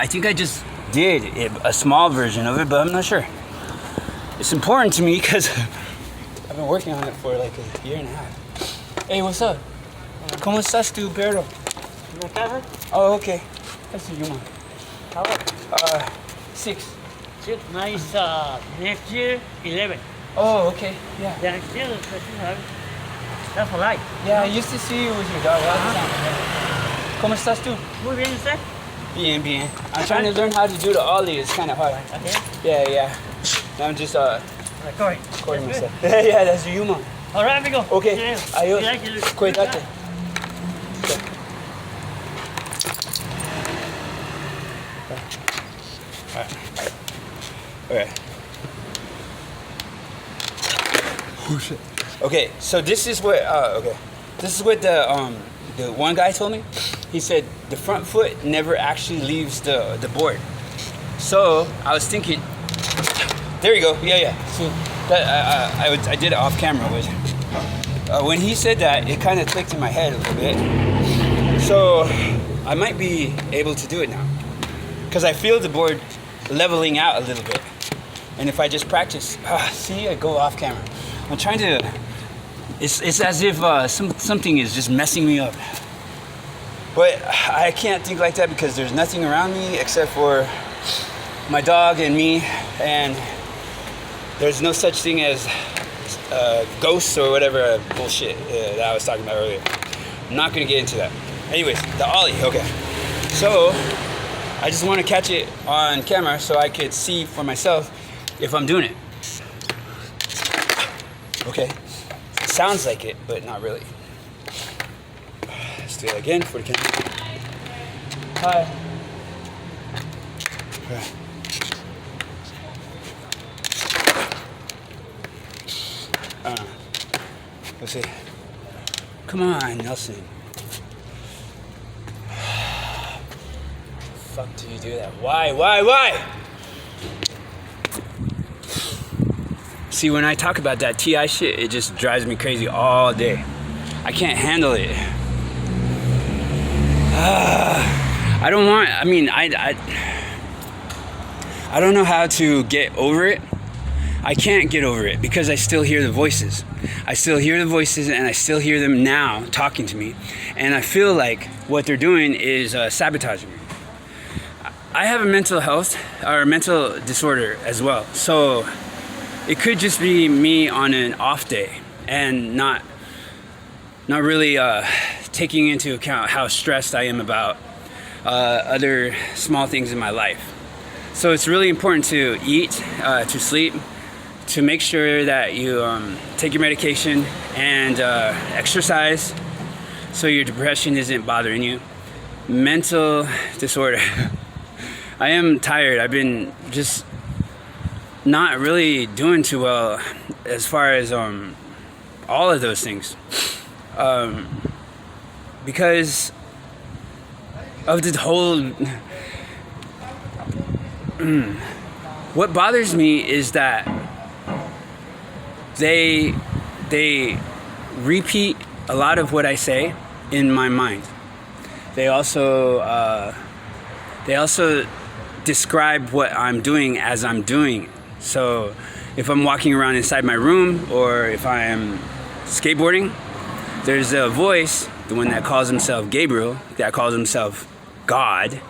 I think I just did a small version of it, but I'm not sure. It's important to me because I've been working on it for like a year and a half. Hey, what's up? ¿Cómo estás tú, Pedro? ¿Me casa? Oh, okay. That's you, man. How old? 6. Mine is next year 11. Oh, okay. Yeah. Yeah, still, that's for life. Yeah, I used to see you with your dog all the time. ¿Cómo estás tú? Muy bien, ¿usted? Bien, bien. I'm trying to learn how to do the ollie. It's kind of hard. Okay. Yeah. I'm just recording That's myself. Yeah, that's you, man. All right, amigo. Okay. Yeah. Adios. Yeah, you- Cuídate. Okay. Oh shit. Okay, so this is what the one guy told me. He said the front foot never actually leaves the board. So I was thinking, there you go. Yeah. See, that I did it off camera. When he said that, it kind of clicked in my head a little bit. So I might be able to do it now, because I feel the board leveling out a little bit. And if I just practice, see, I go off camera. I'm trying to. It's as if something is just messing me up. But I can't think like that because there's nothing around me except for my dog and me, and there's no such thing as ghosts or whatever bullshit that I was talking about earlier. I'm not gonna get into that. Anyways, the ollie, okay. So I just want to catch it on camera so I could see for myself if I'm doing it. Okay, sounds like it, but not really. Let's do it again for the camera. Hi. Okay. Let's see. Come on, Nelson. Fuck do you do that? Why? See, when I talk about that TI shit, it just drives me crazy all day. I can't handle it. I don't know how to get over it. I can't get over it because I still hear the voices. I still hear the voices, and I still hear them now talking to me. And I feel like what they're doing is sabotaging me. I have a mental health or mental disorder as well. So it could just be me on an off day and not really taking into account how stressed I am about other small things in my life. So it's really important to eat, to sleep, to make sure that you take your medication and exercise so your depression isn't bothering you. Mental disorder. I am tired. I've been just not really doing too well as far as all of those things. Because of the whole... What bothers me is that they repeat a lot of what I say in my mind. They also describe what I'm doing as I'm doing. So if I'm walking around inside my room or if I am skateboarding, there's a voice, the one that calls himself Gabriel, that calls himself God,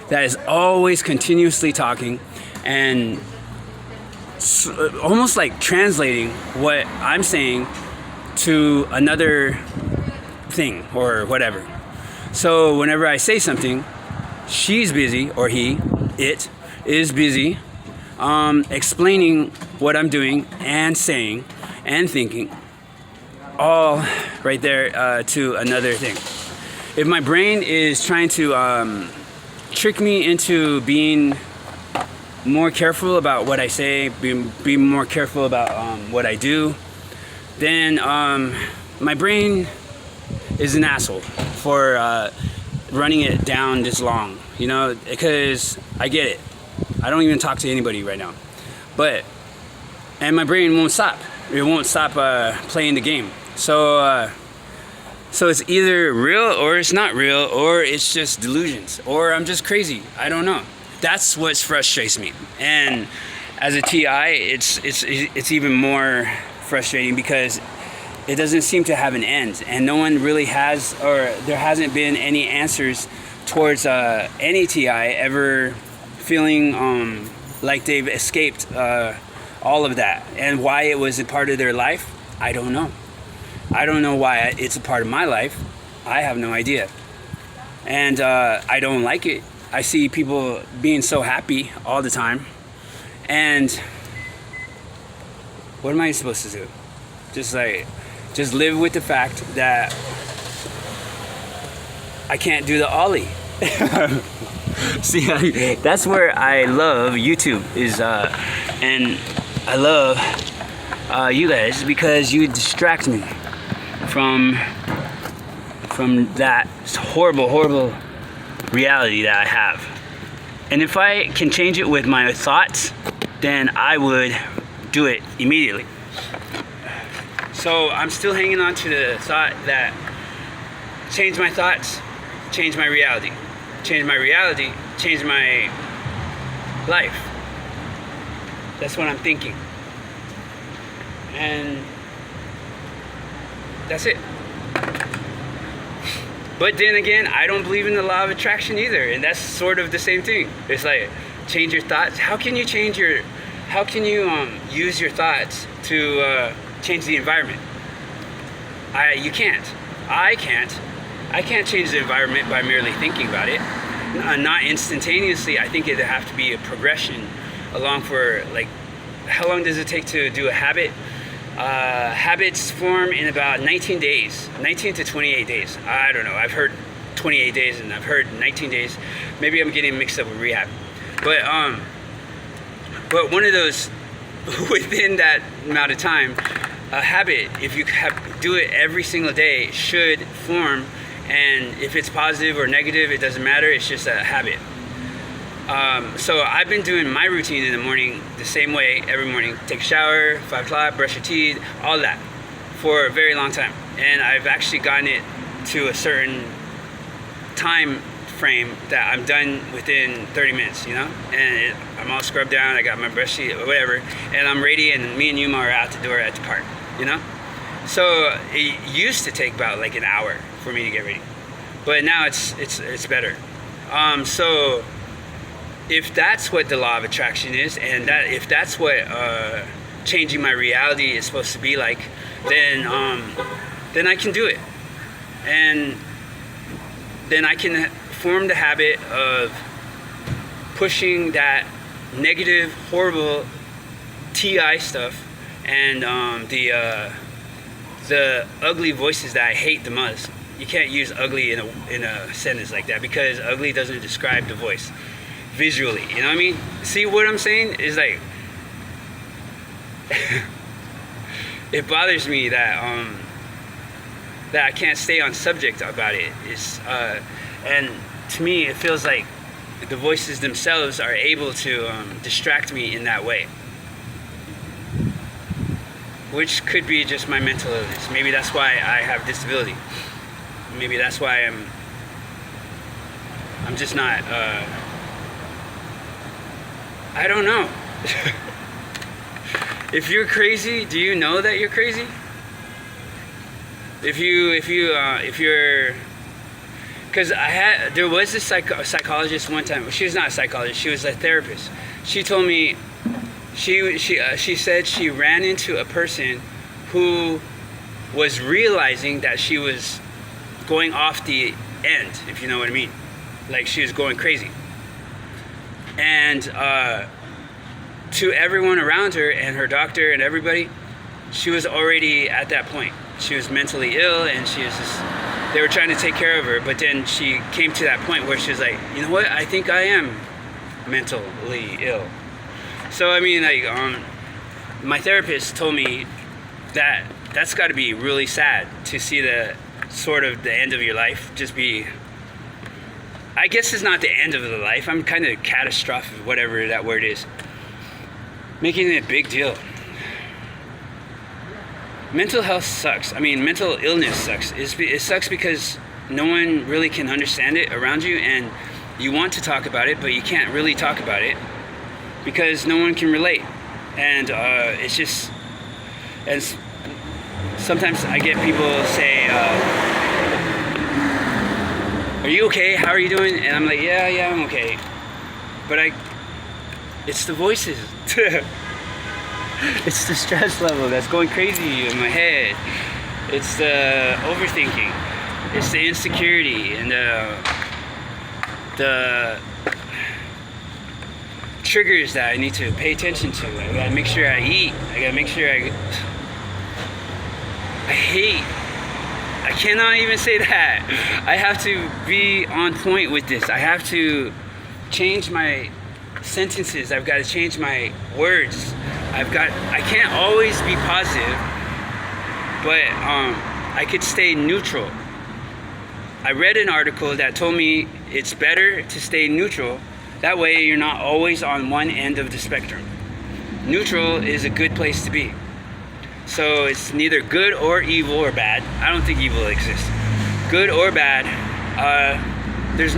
that is always continuously talking and almost like translating what I'm saying to another thing or whatever. So whenever I say something, she's busy, or it is busy explaining what I'm doing and saying and thinking, all right there to another thing. If my brain is trying to trick me into being more careful about what I say, be more careful about what I do, then my brain is an asshole for running it down this long, you know, because I get it. I don't even talk to anybody right now, and my brain won't stop. It won't stop playing the game. So it's either real or it's not real, or it's just delusions, or I'm just crazy. I don't know. that's what frustrates me. And as a TI, it's even more frustrating because it doesn't seem to have an end, and no one really has, or there hasn't been any answers towards any TI ever feeling like they've escaped all of that. And why it was a part of their life, I don't know. I don't know why it's a part of my life. I have no idea. And I don't like it. I see people being so happy all the time. And what am I supposed to do? Just live with the fact that I can't do the ollie. See, that's where I love YouTube is, and I love you guys because you distract me from that horrible reality that I have. And if I can change it with my thoughts, then I would do it immediately. So I'm still hanging on to the thought that change my thoughts, change my reality. Change my reality, change my life. That's what I'm thinking. And that's it. But then again, I don't believe in the law of attraction either, and that's sort of the same thing. It's like, change your thoughts. How can you use your thoughts to change the environment? You can't. I can't change the environment by merely thinking about it. Not instantaneously. I think it'd have to be a progression along for, like, how long does it take to do a habit? Habits form in about 19 days, 19 to 28 days. I don't know. I've heard 28 days and I've heard 19 days. Maybe I'm getting mixed up with rehab. But one of those, within that amount of time, a habit, if you do it every single day, should form. And if it's positive or negative, it doesn't matter. It's just a habit. So I've been doing my routine in the morning the same way every morning. Take a shower, 5 o'clock, brush your teeth, all that for a very long time. And I've actually gotten it to a certain time frame that I'm done within 30 minutes, you know? And I'm all scrubbed down, I got my brush teeth, or whatever, and I'm ready, and me and Yuma are out the door at the park, you know? So it used to take about like an hour for me to get ready. But now it's better. So if that's what the law of attraction is, and that if that's what changing my reality is supposed to be like, then I can do it, and then I can form the habit of pushing that negative, horrible TI stuff and the ugly voices that I hate the most. You can't use ugly in a sentence like that because ugly doesn't describe the voice visually, you know what I mean? See what I'm saying? Is like it bothers me that I can't stay on subject about it. And to me it feels like the voices themselves are able to distract me in that way, which could be just my mental illness. Maybe that's why I have disability. Maybe that's why I'm just not I don't know. If you're crazy, do you know that you're crazy? If you're, because there was this psychologist one time. She was not a psychologist. She was a therapist. She told me, she said she ran into a person who was realizing that she was going off the end, if you know what I mean. Like she was going crazy. And to everyone around her and her doctor and everybody, she was already at that point. She was mentally ill, and they were trying to take care of her, but then she came to that point where she was like, you know what, I think I am mentally ill. So I mean, like, my therapist told me that that's got to be really sad to see the sort of the end of your life just be, I guess it's not the end of the life. I'm kind of catastrophic, whatever that word is. Making it a big deal. Mental health sucks. I mean, mental illness sucks. It sucks because no one really can understand it around you, and you want to talk about it, but you can't really talk about it because no one can relate. And it's just, and sometimes I get people say, are you okay? How are you doing? And I'm like, yeah, I'm okay. But it's the voices. It's the stress level that's going crazy in my head. It's the overthinking. It's the insecurity and the triggers that I need to pay attention to. I gotta make sure I eat. I gotta make sure I cannot even say that. I have to be on point with this. I have to change my sentences. I've got to change my words. I can't always be positive, but I could stay neutral. I read an article that told me it's better to stay neutral. That way you're not always on one end of the spectrum. Neutral is a good place to be. So it's neither good or evil or bad. I don't think evil exists. Good or bad. There's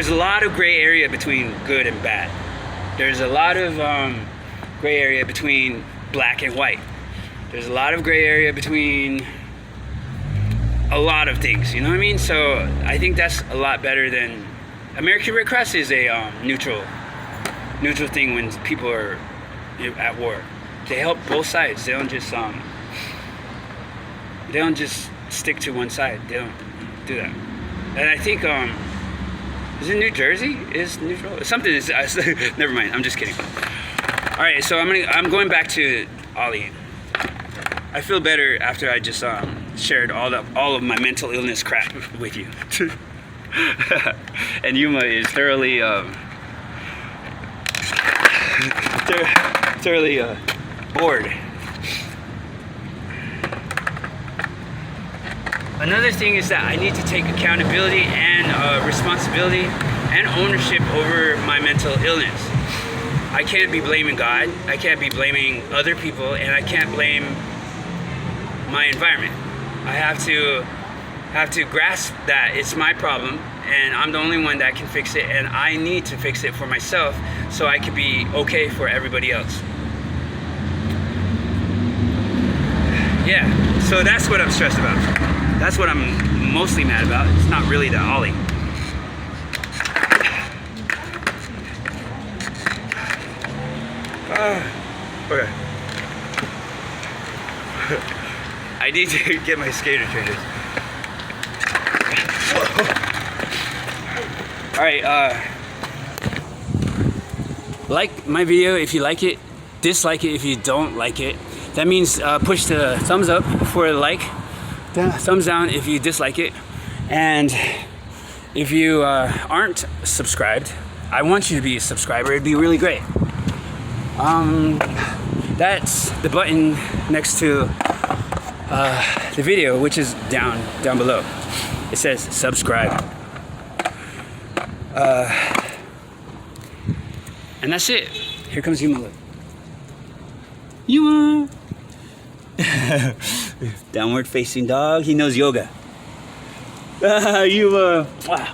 a lot of gray area between good and bad. There's a lot of gray area between black and white. There's a lot of gray area between a lot of things, you know what I mean? So I think that's a lot better than American Red Cross is a neutral thing when people are at war. They help both sides. They don't just stick to one side. They don't do that. And I think is it New Jersey is neutral? Something is never mind. I'm just kidding. All right, so I'm going back to Ollie. I feel better after I just shared all of my mental illness crap with you. And Yuma is thoroughly bored. Another thing is that I need to take accountability and responsibility and ownership over my mental illness. I can't be blaming God, I can't be blaming other people, and I can't blame my environment. I have to grasp that it's my problem and I'm the only one that can fix it, and I need to fix it for myself so I can be okay for everybody else. Yeah, so that's what I'm stressed about. That's what I'm mostly mad about. It's not really the Ollie. Okay. I need to get my skater trainers. Alright, like my video if you like it, dislike it if you don't like it. That means push the thumbs up for a like, thumbs down if you dislike it, and if you aren't subscribed, I want you to be a subscriber. It'd be really great. That's the button next to the video, which is down below. It says subscribe. And that's it. Here comes Yuma. Look. Yuma! Downward facing dog. He knows yoga. Yuma! Wow.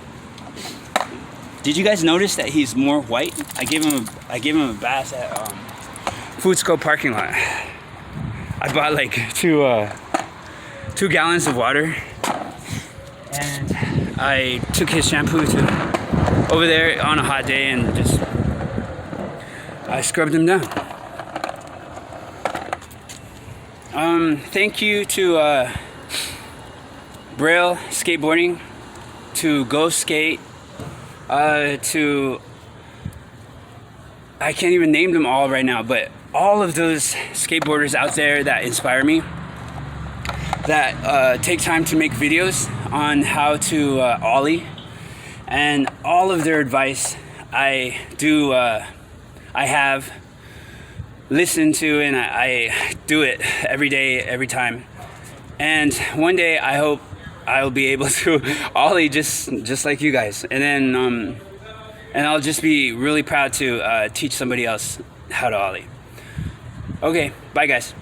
Did you guys notice that he's more white? I gave him a bath at Foodsco parking lot. I bought like 2 gallons of water, and I took his shampoo to over there on a hot day and just I scrubbed him down. Thank you to Braille Skateboarding, to Go Skate, to I can't even name them all right now, but all of those skateboarders out there that inspire me, that take time to make videos on how to ollie, and all of their advice I have listened to, and I do it every day, every time. And one day I hope I'll be able to ollie just like you guys, and then and I'll just be really proud to teach somebody else how to ollie. Okay, bye guys.